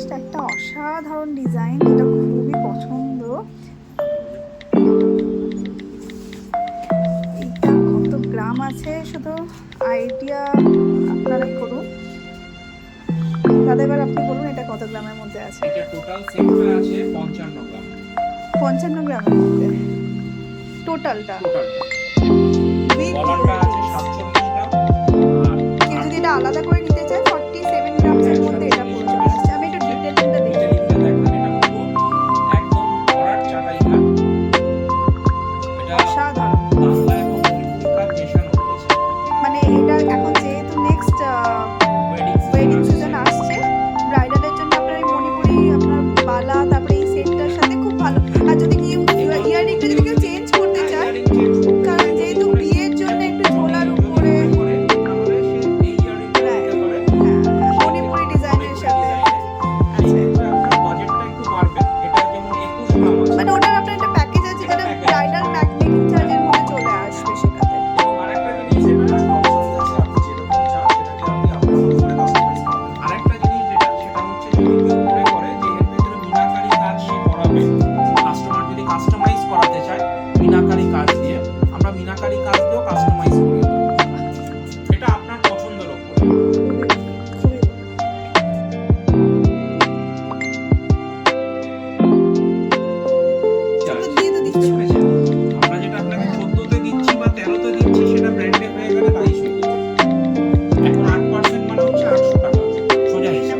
Just একটা অসাধারণ design, এটা খুবই পছন্দ। এইটা কত গ্রাম আছে শুধু আইডিয়া আপনারা করুন দাদা। এবার আপনি বলুন এটা কত গ্রামের মধ্যে আছে? এটা টোটাল সেটটা আছে 55 গ্রাম। 55 গ্রামের মধ্যে টোটালটা। কলারটা আছে 47 গ্রাম। কেউ যদি এটা আলাদা করে নিতে চায় 47 গ্রামের মধ্যে এটা পুরো চলে আসছে। আমি একটু ডিটেইলটা দেখি। ডিটেইলটা দেখেন, এটা পুরো একদম ভরাট চাটাই কাঠ। এটা অসাধারণ। বাংলা এবং মণিপুরি কাঠ মেশানো রয়েছে। মানে এটা এখন যেহেতু নেক্সট ওয়েডিং সিজন আসছে, ব্রাইডালের জন্য আপনার এই মণিপুরি আপনার বালা তারপরে এই সেটটার সাথে খুব ভালো। আর যদি কেউ ইয়াররিংটা যদি কেউ চেঞ্জ করতে চায়, কারণ যেহেতু বিয়ের জন্য একটু ঝোলার উপরে মণিপুরি ডিজাইনের সাথে মানে ওটার আপনার একটা প্যাকেজ আছে যেটা ব্রাইডাল মেকিং চার্জের মধ্যে চলে আসবে সেটাতে। আরেকটা জিনিস যেটা সেটা হচ্ছে যদি কেউ মনে করে যে এর ভিতরে মিনাকারি কাজ সে করাবে, কাস্টমার যদি কাস্টমাইজ করাতে চায় মিনাকারি কাজ দিয়ে, আমরা মিনাকারি কাজ দিয়েও কাস্টমাইজ করি। এটা আপনার পছন্দের উপর। আমরা যেটা আপনাকে 14তে দিচ্ছি বা 13তে দিচ্ছি সেটা ব্র্যান্ডে হয়ে গেলে 22 হয়ে যাবে। এখন 8% মানে হচ্ছে 800 টাকা সোজা হিসাব।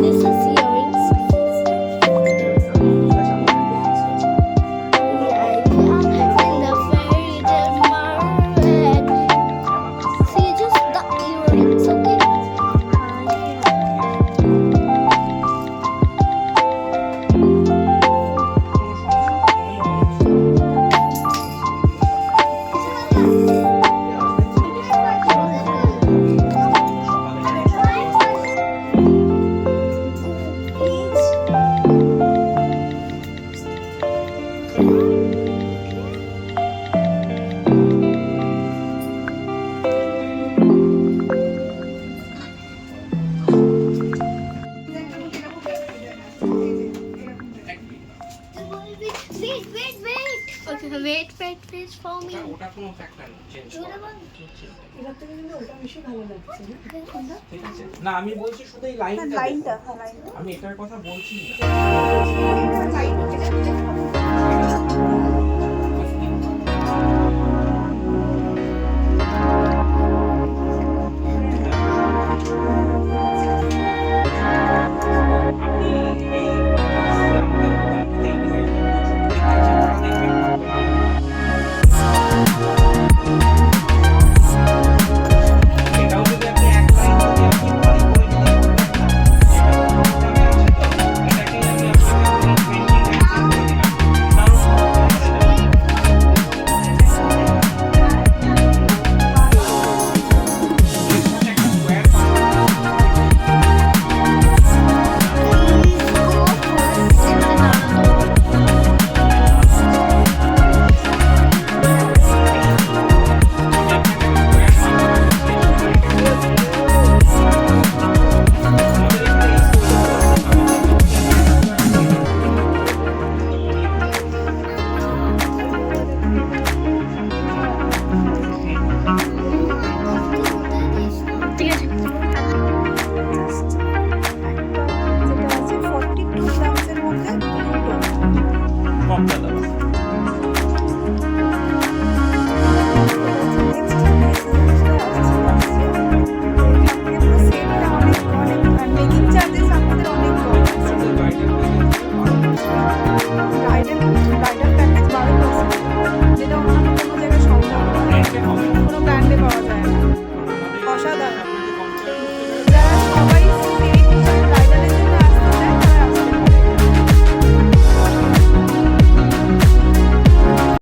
This is earrings. And the faded marred. See, just the earrings, okay? Wait. Okay, wait for me. ওটা কোনো ফ্যাক্টর চেঞ্জ করা ঠিক আছে না, আমি বলছি শুধু এই লাইনটা। লাইনটা আমি এটার কথা বলছি না। লাইন